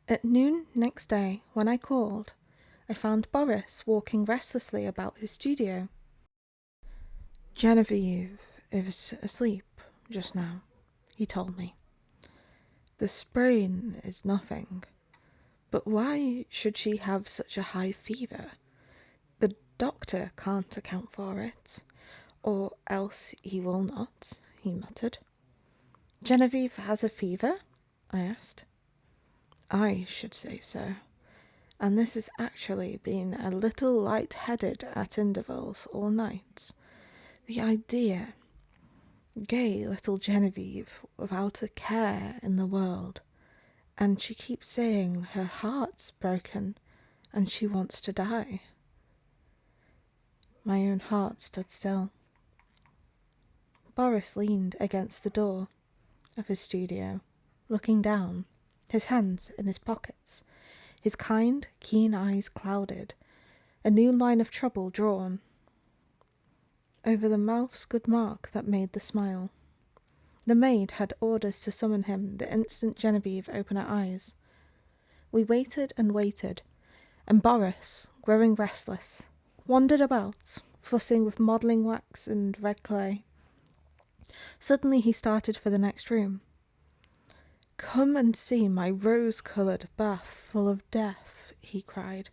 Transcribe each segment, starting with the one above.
At noon next day, when I called, I found Boris walking restlessly about his studio. Genevieve is asleep just now, he told me. The sprain is nothing, but why should she have such a high fever? The doctor can't account for it, or else he will not, he muttered. Genevieve has a fever? I asked. I should say so. And this has actually been a little light-headed at intervals all night. The idea. Gay little Genevieve without a care in the world. And she keeps saying her heart's broken and she wants to die. My own heart stood still. Boris leaned against the door of his studio, looking down, his hands in his pockets, his kind, keen eyes clouded, a new line of trouble drawn over the mouth's good mark that made the smile. The maid had orders to summon him the instant Genevieve opened her eyes. We waited and waited, and Boris, growing restless, wandered about, fussing with modelling wax and red clay. Suddenly he started for the next room. Come and see my rose-coloured bath full of death, he cried.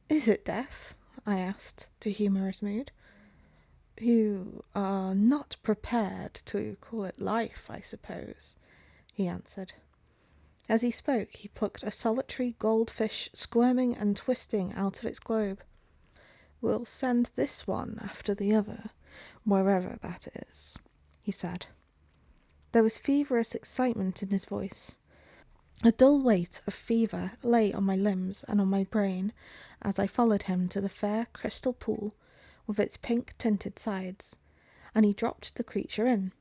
Is it death? I asked, to humour his mood. You are not prepared to call it life, I suppose, he answered. As he spoke, he plucked a solitary goldfish squirming and twisting out of its globe. We'll send this one after the other, wherever that is, he said. There was feverish excitement in his voice. A dull weight of fever lay on my limbs and on my brain as I followed him to the fair crystal pool with its pink-tinted sides, and he dropped the creature in.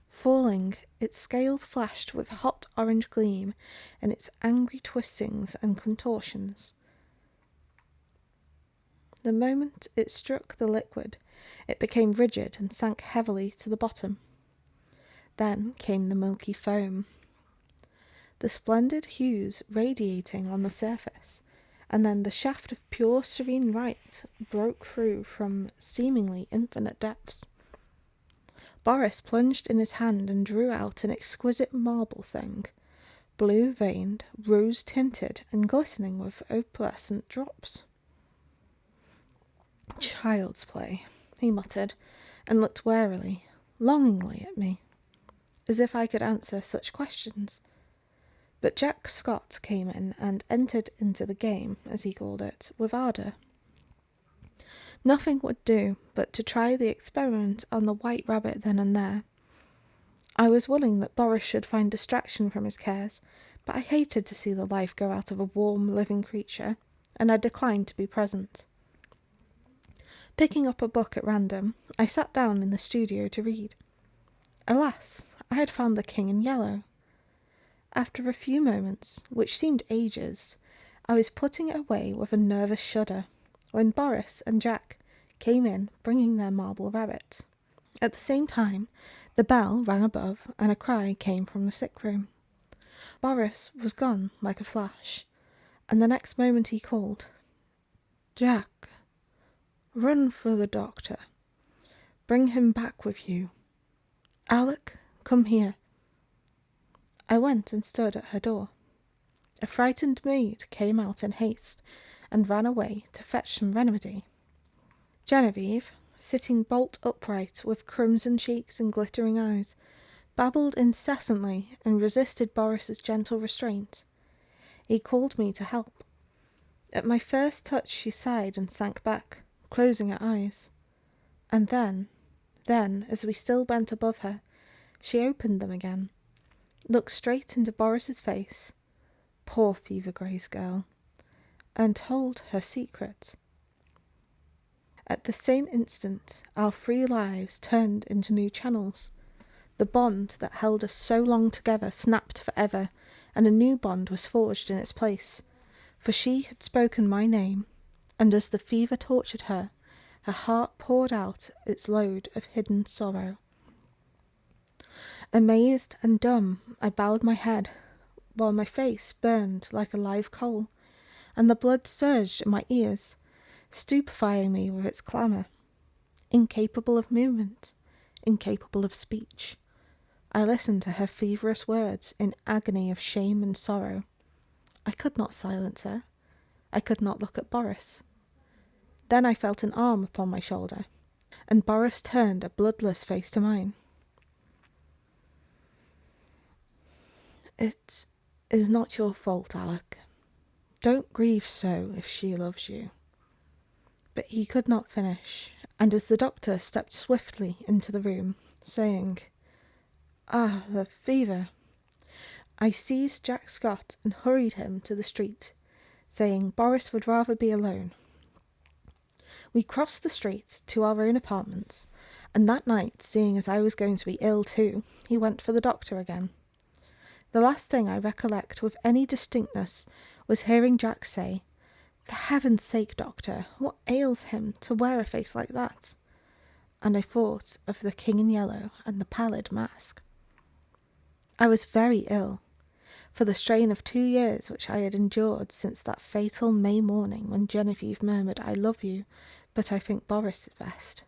Falling, its scales flashed with hot orange gleam in its angry twistings and contortions. The moment it struck the liquid, it became rigid and sank heavily to the bottom. Then came the milky foam, the splendid hues radiating on the surface, and then the shaft of pure serene light broke through from seemingly infinite depths. Boris plunged in his hand and drew out an exquisite marble thing, blue-veined, rose-tinted, and glistening with opalescent drops. Child's play, he muttered, and looked warily, longingly at me, as if I could answer such questions. But Jack Scott came in and entered into the game, as he called it, with ardour. Nothing would do but to try the experiment on the white rabbit then and there. I was willing that Boris should find distraction from his cares, but I hated to see the life go out of a warm, living creature, and I declined to be present. Picking up a book at random, I sat down in the studio to read. Alas, I had found The King in Yellow. After a few moments, which seemed ages, I was putting it away with a nervous shudder, when Boris and Jack came in bringing their marble rabbit. At the same time, the bell rang above and a cry came from the sick room. Boris was gone like a flash, and the next moment he called, Jack, run for the doctor. Bring him back with you. Alec, come here. I went and stood at her door. A frightened maid came out in haste and ran away to fetch some remedy. Genevieve, sitting bolt upright with crimson cheeks and glittering eyes, babbled incessantly and resisted Boris's gentle restraint. He called me to help. At my first touch she sighed and sank back, closing her eyes. And then, as we still bent above her, she opened them again, looked straight into Boris's face, poor fever-crazed girl, and told her secret. At the same instant, our 3 lives turned into new channels. The bond that held us so long together snapped forever, and a new bond was forged in its place, for she had spoken my name, and as the fever tortured her, her heart poured out its load of hidden sorrow. Amazed and dumb, I bowed my head, while my face burned like a live coal, and the blood surged in my ears, stupefying me with its clamour. Incapable of movement, incapable of speech, I listened to her feverish words in agony of shame and sorrow. I could not silence her. I could not look at Boris. Then I felt an arm upon my shoulder, and Boris turned a bloodless face to mine. "It is not your fault, Alec. Don't grieve so if she loves you." But he could not finish, and as the doctor stepped swiftly into the room, saying, "Ah, the fever," I seized Jack Scott and hurried him to the street, saying Boris would rather be alone. We crossed the street to our own apartments, and that night, seeing as I was going to be ill too, he went for the doctor again. The last thing I recollect with any distinctness was hearing Jack say, "For heaven's sake, doctor, what ails him to wear a face like that?" And I thought of the King in Yellow and the pallid mask. I was very ill, for the strain of 2 years which I had endured since that fatal May morning when Genevieve murmured, "I love you, but I think Boris is best,"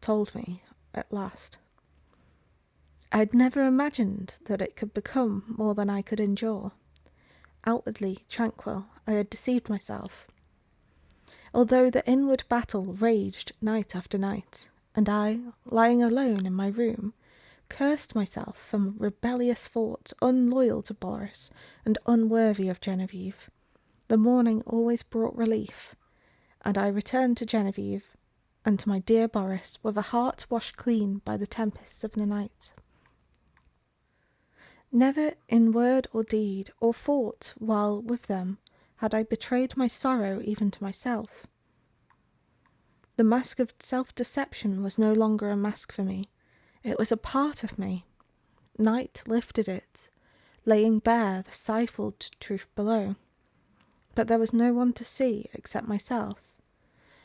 told me at last. I had never imagined that it could become more than I could endure. Outwardly tranquil, I had deceived myself. Although the inward battle raged night after night, and I, lying alone in my room, cursed myself for rebellious thoughts unloyal to Boris and unworthy of Genevieve, the morning always brought relief, and I returned to Genevieve and to my dear Boris with a heart washed clean by the tempests of the night. Never in word or deed or thought while with them had I betrayed my sorrow even to myself. The mask of self-deception was no longer a mask for me. It was a part of me. Night lifted it, laying bare the stifled truth below. But there was no one to see except myself,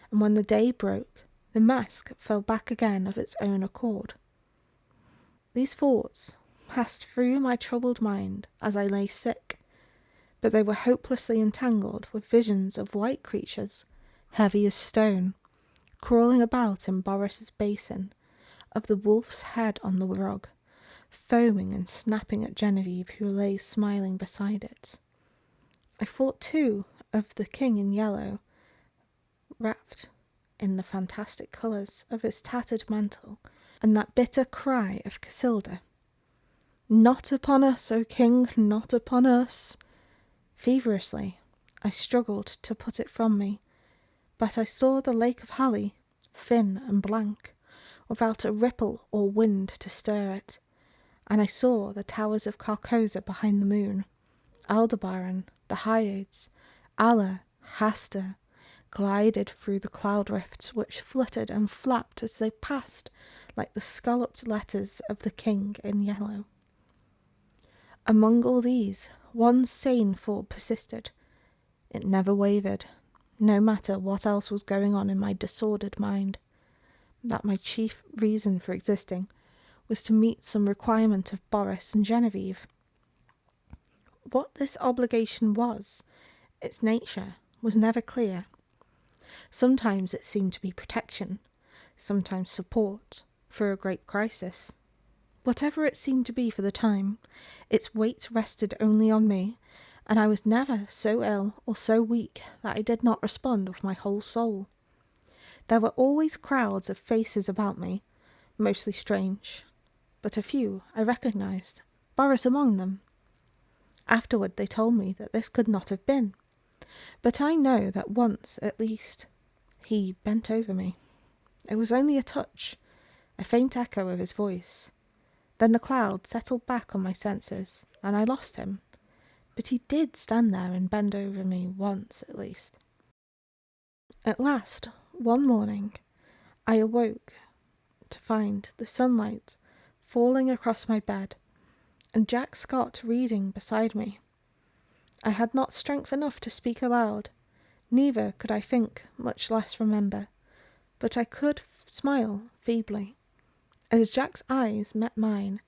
and when the day broke, the mask fell back again of its own accord. These thoughts passed through my troubled mind as I lay sick, but they were hopelessly entangled with visions of white creatures, heavy as stone, crawling about in Boris's basin, of the wolf's head on the rug, foaming and snapping at Genevieve who lay smiling beside it. I thought too of the King in Yellow, wrapped in the fantastic colours of his tattered mantle, and that bitter cry of Casilda, "Not upon us, O King, not upon us!" Feverishly, I struggled to put it from me, but I saw the Lake of Hali, thin and blank, without a ripple or wind to stir it, and I saw the towers of Carcosa behind the moon, Aldebaran, the Hyades, Allah, Hasta, glided through the cloud rifts which fluttered and flapped as they passed like the scalloped letters of the King in Yellow. Among all these, one sane thought persisted. It never wavered, no matter what else was going on in my disordered mind, that my chief reason for existing was to meet some requirement of Boris and Genevieve. What this obligation was, its nature, was never clear. Sometimes it seemed to be protection, sometimes support for a great crisis. Whatever it seemed to be for the time, its weight rested only on me, and I was never so ill or so weak that I did not respond with my whole soul. There were always crowds of faces about me, mostly strange, but a few I recognised, Boris among them. Afterward they told me that this could not have been, but I know that once, at least, he bent over me. It was only a touch, a faint echo of his voice. Then the cloud settled back on my senses, and I lost him. But he did stand there and bend over me once, at least. At last, one morning, I awoke to find the sunlight falling across my bed, and Jack Scott reading beside me. I had not strength enough to speak aloud, neither could I think, much less remember, but I could smile feebly, as Jack's eyes met mine,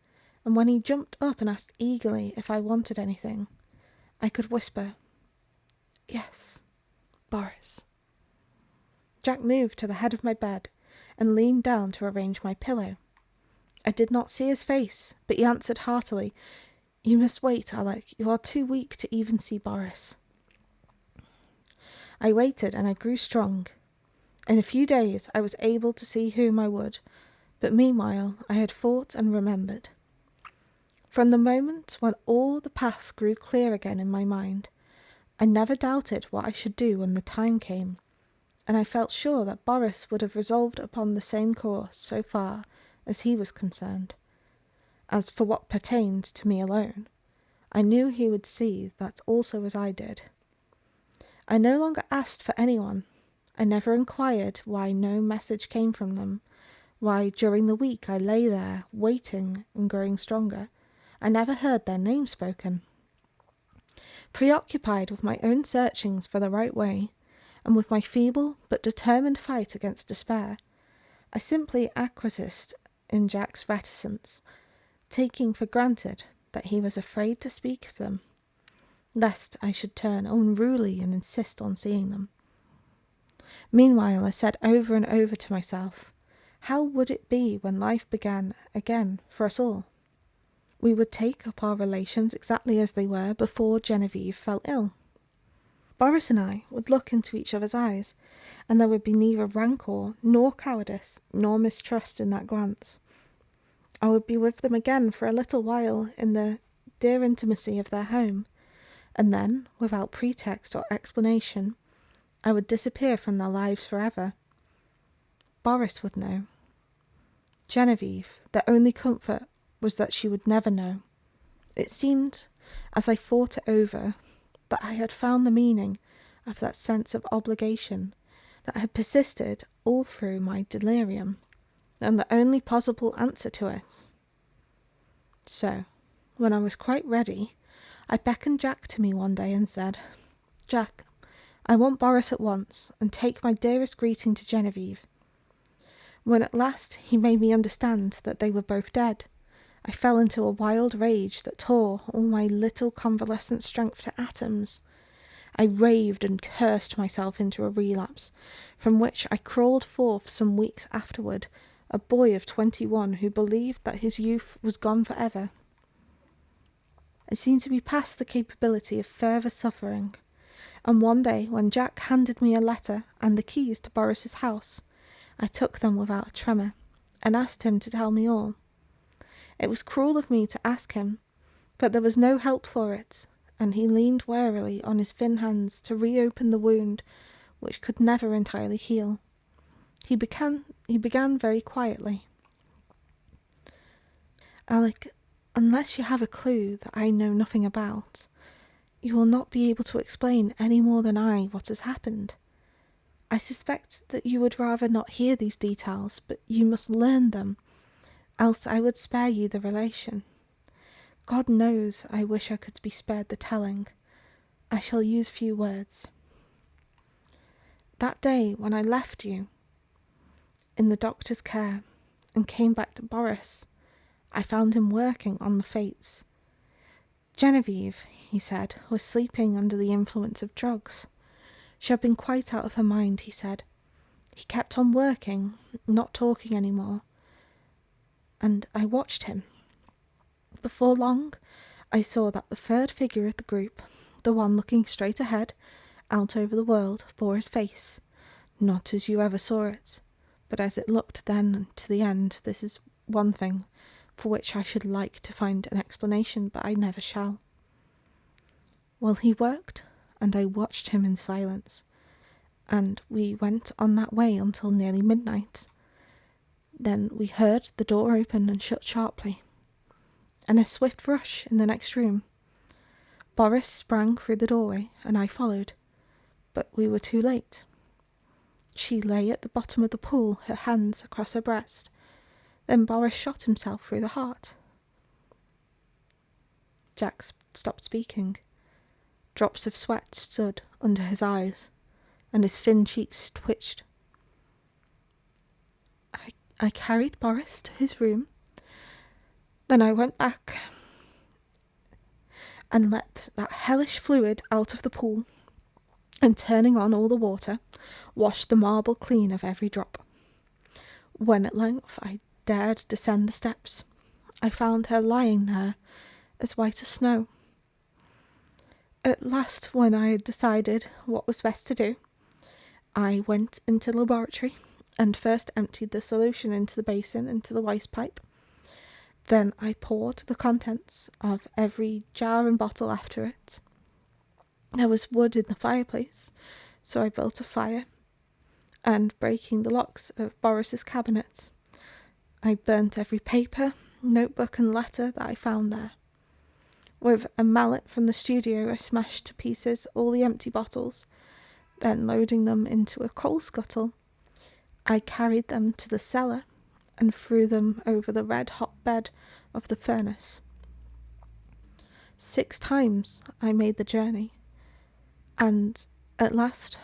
and when he jumped up and asked eagerly if I wanted anything, I could whisper, "Yes, Boris." Jack moved to the head of my bed and leaned down to arrange my pillow. I did not see his face, but he answered heartily, "You must wait, Alec. You are too weak to even see Boris." I waited and I grew strong. In a few days I was able to see whom I would, but meanwhile I had thought and remembered. From the moment when all the past grew clear again in my mind, I never doubted what I should do when the time came, and I felt sure that Boris would have resolved upon the same course so far as he was concerned. As for what pertained to me alone, I knew he would see that also as I did. I no longer asked for anyone. I never inquired why no message came from them, why during the week I lay there, waiting and growing stronger. I never heard their name spoken. Preoccupied with my own searchings for the right way, and with my feeble but determined fight against despair, I simply acquiesced in Jack's reticence, taking for granted that he was afraid to speak of them, lest I should turn unruly and insist on seeing them. Meanwhile, I said over and over to myself, how would it be when life began again for us all? We would take up our relations exactly as they were before Genevieve fell ill. Boris and I would look into each other's eyes, and there would be neither rancour, nor cowardice, nor mistrust in that glance. I would be with them again for a little while in the dear intimacy of their home, and then, without pretext or explanation, I would disappear from their lives forever. Boris would know. Genevieve, their only comfort was that she would never know. It seemed, as I thought it over, that I had found the meaning of that sense of obligation that had persisted all through my delirium, and the only possible answer to it. So, when I was quite ready, I beckoned Jack to me one day and said, "Jack, I want Boris at once, and take my dearest greeting to Genevieve." When at last he made me understand that they were both dead, I fell into a wild rage that tore all my little convalescent strength to atoms. I raved and cursed myself into a relapse, from which I crawled forth some weeks afterward, a boy of 21 who believed that his youth was gone forever. I seemed to be past the capability of further suffering, and one day when Jack handed me a letter and the keys to Boris's house, I took them without a tremor, and asked him to tell me all. It was cruel of me to ask him, but there was no help for it, and he leaned wearily on his thin hands to reopen the wound which could never entirely heal. He began very quietly. "Alec, unless you have a clue that I know nothing about, you will not be able to explain any more than I what has happened. I suspect that you would rather not hear these details, but you must learn them, else I would spare you the relation. God knows I wish I could be spared the telling. I shall use few words. That day when I left you in the doctor's care and came back to Boris, I found him working on the fates. Genevieve, he said, was sleeping under the influence of drugs. She had been quite out of her mind, he said. He kept on working, not talking any more, and I watched him. Before long, I saw that the third figure of the group, the one looking straight ahead, out over the world, bore his face, not as you ever saw it, but as it looked then to the end. This is one thing for which I should like to find an explanation, but I never shall. Well, he worked, and I watched him in silence, and we went on that way until nearly midnight. Then we heard the door open and shut sharply, and a swift rush in the next room. Boris sprang through the doorway, and I followed, but we were too late. She lay at the bottom of the pool, her hands across her breast. Then Boris shot himself through the heart. Jack stopped speaking. Drops of sweat stood under his eyes, and his thin cheeks twitched. I carried Boris to his room, Then I went back and let that hellish fluid out of the pool, and turning on all the water, washed the marble clean of every drop. When at length I dared descend the steps, I found her lying there, as white as snow. At last, when I had decided what was best to do, I went into the laboratory and first emptied the solution into the basin into the waste pipe. Then I poured the contents of every jar and bottle after it. There was wood in the fireplace, so I built a fire, and breaking the locks of Boris's cabinet, I burnt every paper, notebook and letter that I found there. With a mallet from the studio, I smashed to pieces all the empty bottles. Then, loading them into a coal scuttle, I carried them to the cellar and threw them over the red-hot bed of the furnace. 6 times I made the journey, and at last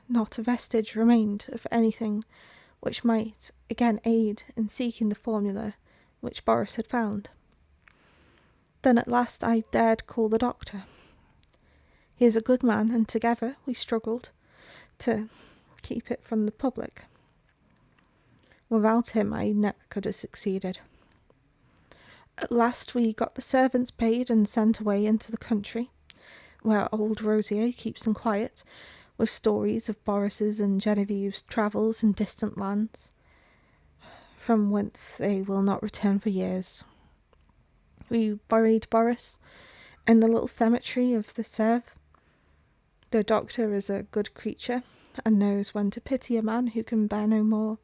not a vestige remained of anything which might again aid in seeking the formula which Boris had found. Then at last I dared call the doctor. He is a good man, and together we struggled to keep it from the public. Without him I never could have succeeded. At last we got the servants paid and sent away into the country, where old Rosier keeps them quiet, with stories of Boris's and Genevieve's travels in distant lands, from whence they will not return for years. We buried Boris in the little cemetery of the Sèvres. The doctor is a good creature, and knows when to pity a man who can bear no more.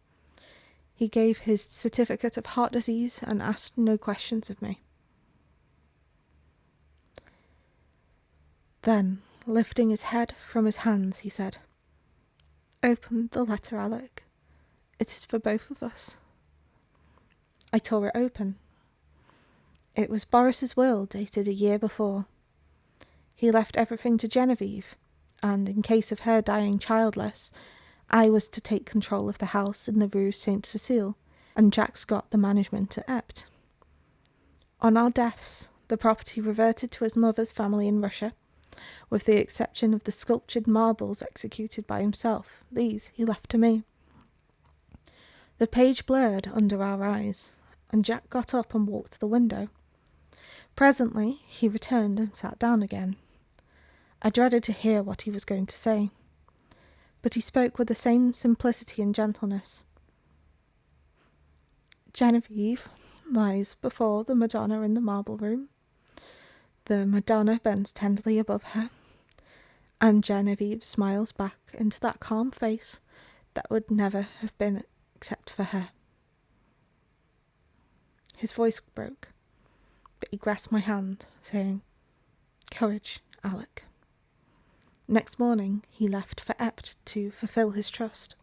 He gave his certificate of heart disease and asked no questions of me. Then, lifting his head from his hands, he said, "Open the letter, Alec. It is for both of us." I tore it open. It was Boris's will, dated a year before. He left everything to Genevieve, and in case of her dying childless, I was to take control of the house in the Rue Sainte-Cécile, and Jack Scott the management at Ept. On our deaths, the property reverted to his mother's family in Russia, with the exception of the sculptured marbles executed by himself. These he left to me. The page blurred under our eyes, and Jack got up and walked to the window. Presently he returned and sat down again. I dreaded to hear what he was going to say, but he spoke with the same simplicity and gentleness. Genevieve lies before the Madonna in the marble room. The Madonna bends tenderly above her, and Genevieve smiles back into that calm face that would never have been except for her. His voice broke, but he grasped my hand, saying, "Courage, Alec." Next morning he left for Ept to fulfill his trust.